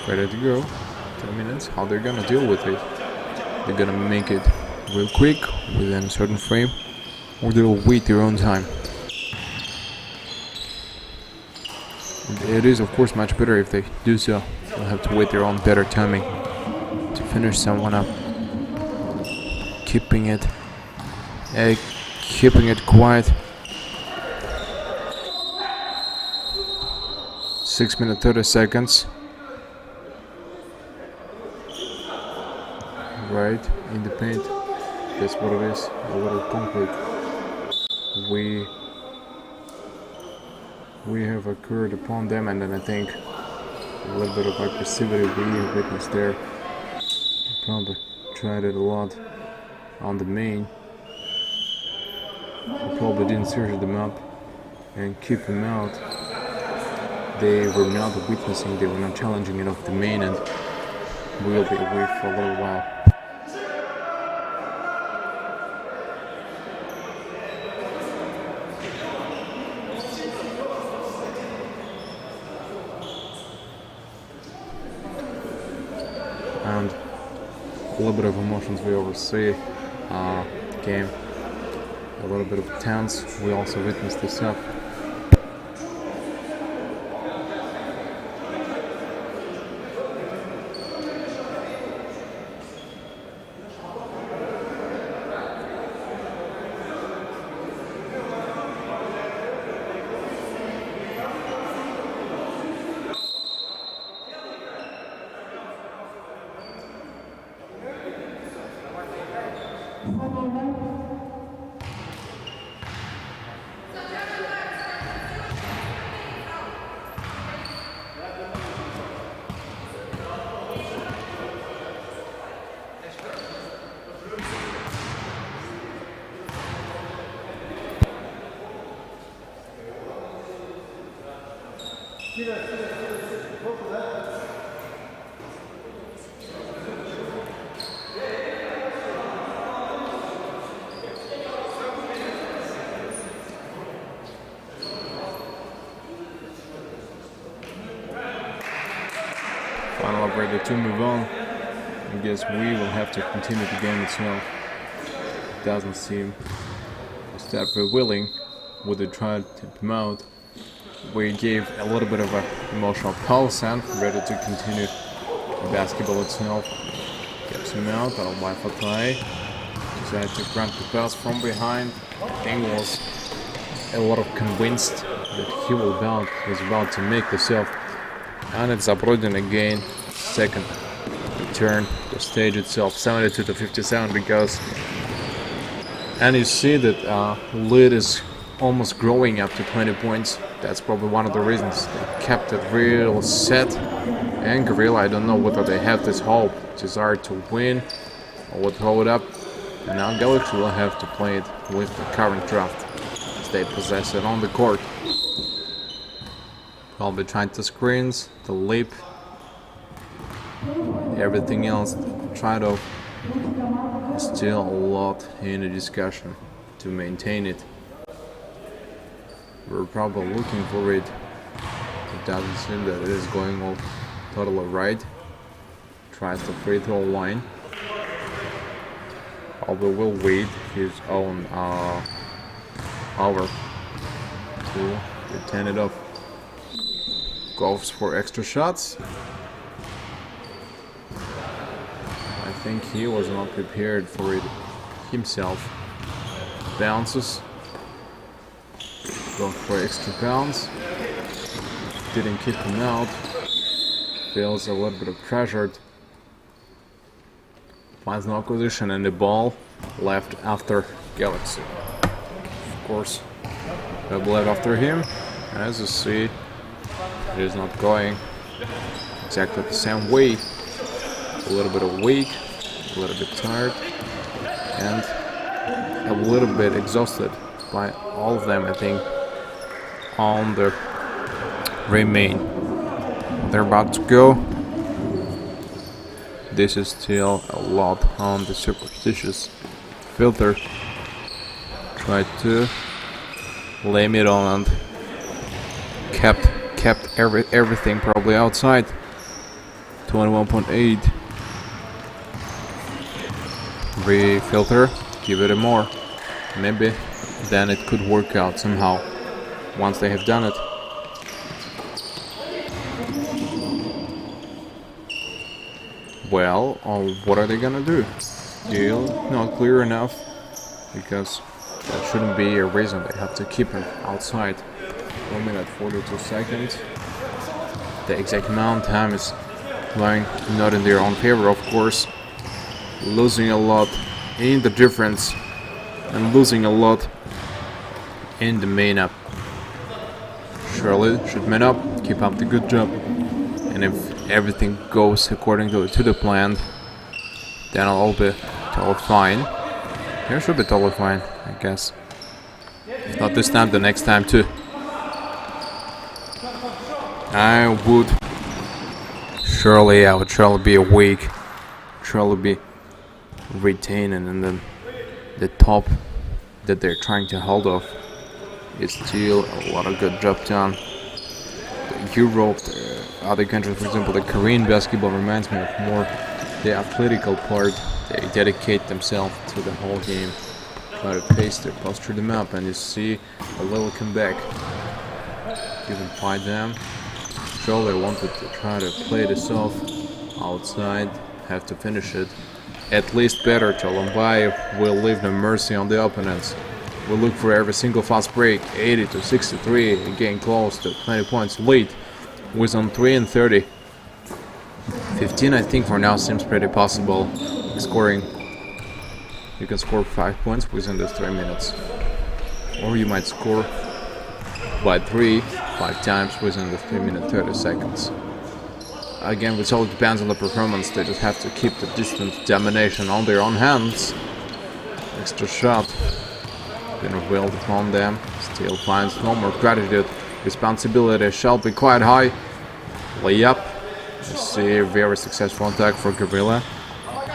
Ready to go. 10 minutes. How they're gonna deal with it? They're gonna make it real quick within a certain frame, or they'll wait their own time. It is of course much better if they do so. They'll have to wait their own better timing to finish someone up. Keeping it quiet. 6 minutes 30 seconds. Right in the paint. That's what it is. A little concrete. We have occurred upon them, and then I think a little bit of aggressivity we witnessed there. Probably tried it a lot on the main. We probably didn't search them up and keep them out. They were not witnessing, they were not challenging enough the main, and we'll be away for a little while. And a little bit of emotions we oversee game, a little bit of tense. We also witnessed this up. Final operator to move on. I guess we will have to continue the game itself. It doesn't seem that we're willing. Would they try to tip him out? We gave a little bit of an emotional pulse and ready to continue the basketball itself. Kept him out, Al-Wi-Fi play. Decided to grant the pass from behind. Thing was a lot of convinced that he was about to make the save. And it's Zabrodin again, second return, the stage itself, 72 to 57 because, and you see that lead is almost growing up to 20 points. That's probably one of the reasons they kept it real set. And Gorilla, I don't know whether they have this hope, desire to win, or will throw it up. And now Galaxy will have to play it with the current draft, as they possess it on the court. Probably trying to screens, the leap, everything else tried of. Still a lot in the discussion to maintain it. We're probably looking for it. It doesn't seem that it is going all totally right. Tries the free throw line. Although will wait his own hour to return it off. Goes for extra shots. I think he was not prepared for it himself. Bounces. Goes for extra bounce. Didn't kick him out. Feels a little bit of pressured. Finds no position and the ball left after Galaxy. Of course, Web left after him. As you see, it is not going exactly the same way. A little bit of weak, a little bit tired, and a little bit exhausted by all of them, I think, on the remain. They're about to go. This is still a lot on the superstitious filter. Tried to lame it on and kept everything probably outside. 21.8. Refilter, give it a more. Maybe then it could work out somehow once they have done it. Well, what are they gonna do? Still not clear enough, because that shouldn't be a reason they have to keep him outside. 1 minute 42 seconds. The exact amount of time is going not in their own favor, of course. Losing a lot in the difference and losing a lot in the main up. Surely should man up, keep up the good job, and if everything goes according to the plan, then I'll be totally fine. Here should be totally fine, I guess. If not this time, the next time too. I would surely be awake, surely be retaining, and then the top that they're trying to hold off is still a lot of good job done. Europe, the other countries, for example, the Korean basketball reminds me of more the athletical part. They dedicate themselves to the whole game, try to pace their posture them up, and you see a little comeback. Even fight them. Sure, they wanted to try to play this off outside, have to finish it at least better. Cholombayev will leave no mercy on the opponents. We'll look for every single fast break. 80 to 63, again close to 20 points lead. With on 3 and 30. 15, I think for now seems pretty possible. Scoring, you can score 5 points within the 3 minutes, or you might score by 5 times within the 3-minute 30 seconds. Again, it all depends on the performance. They just have to keep the distance domination on their own hands. Extra shot been revealed upon them. Still finds no more gratitude. Responsibility shall be quite high. Layup. You see a very successful attack for Gorilla.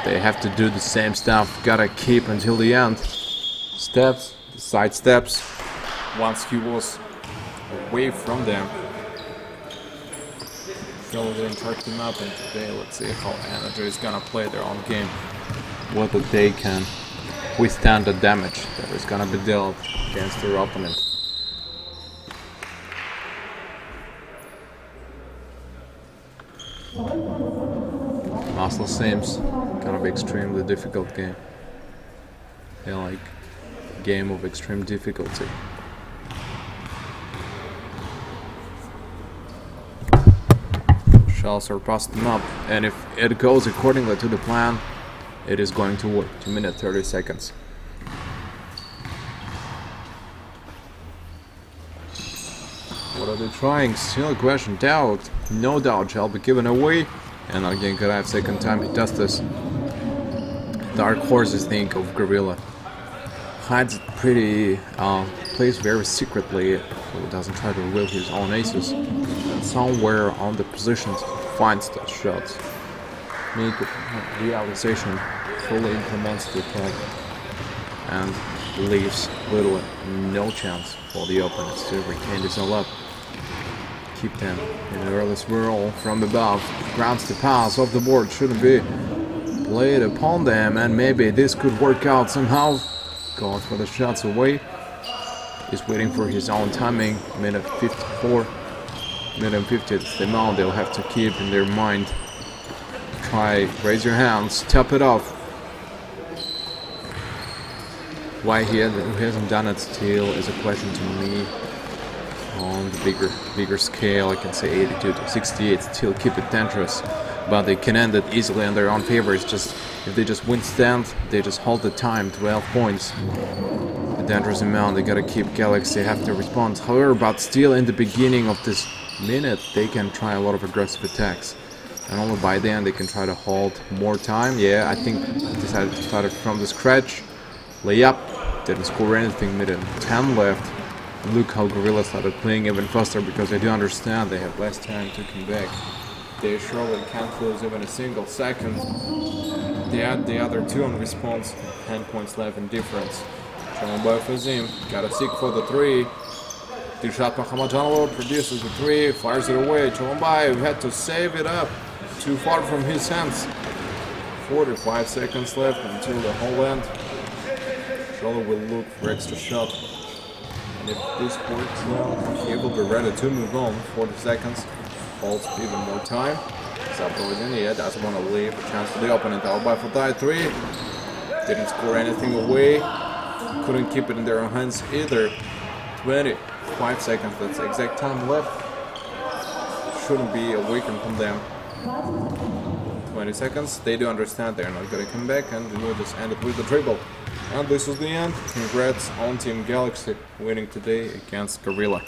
They have to do the same stuff. Gotta keep until the end. Steps, side steps. Once he was away from them, Phil didn't charge them up, and today let's see how Energy is gonna play their own game. Whether they can withstand the damage that is gonna be dealt against their opponent. Muscle seems gonna be extremely difficult game. They like game of extreme difficulty. Shall surpass them up, and if it goes accordingly to the plan, it is going to work. 2 minutes 30 seconds. What are So they're trying, still a question, doubt, no doubt shall be given away. And again, Garaev, second time he does this. Dark horses think of Gorilla. Hides it pretty, plays very secretly, so doesn't try to reveal his own aces. And somewhere on the positions finds those shots. Make realization, fully implements the attack, and leaves little no chance for the opponents to retain this all up. Keep them in an early swirl from above. Grounds the pass off the board, shouldn't be played upon them, and maybe this could work out somehow. Goes for the shots away. He's waiting for his own timing. Minute 54. Minute 50 is the amount they'll have to keep in their mind. Try, raise your hands, top it off. Why he hasn't done it still is a question to me. On the bigger scale, I can say 82 to 68, still keep it dangerous. But they can end it easily in their own favor. It's just, if they just withstand, they just hold the time, 12 points. A dangerous amount, they gotta keep Galaxy, have to respond. However, but still in the beginning of this minute, they can try a lot of aggressive attacks. And only by then they can try to hold more time. Yeah, I think I decided to start it from the scratch. Layup, didn't score anything, minute 10 left. Look how Gorilla started playing even faster because they do understand they have less time to come back. They surely can't lose even a single second. They add the other two on response, 10 points left in difference. Shown by Fazim, gotta seek for the three. Dilshad Mahamadjanov produces the three, fires it away. Cholombayev had to save it up, too far from his hands. 45 seconds left until the whole end. Shola will look for extra shot. And if this works well, he will be ready to move on. 40 seconds. Holds even more time. Zappo is in the air, doesn't want to leave. A chance for the opponent. Alba for die 3. Didn't score anything away. Couldn't keep it in their own hands either. 25 seconds, that's the exact time left. Shouldn't be a weaken from them. 20 seconds. They do understand they're not going to come back, and we'll just end it with the dribble. And this is the end. Congrats on Team Galaxy winning today against Gorilla.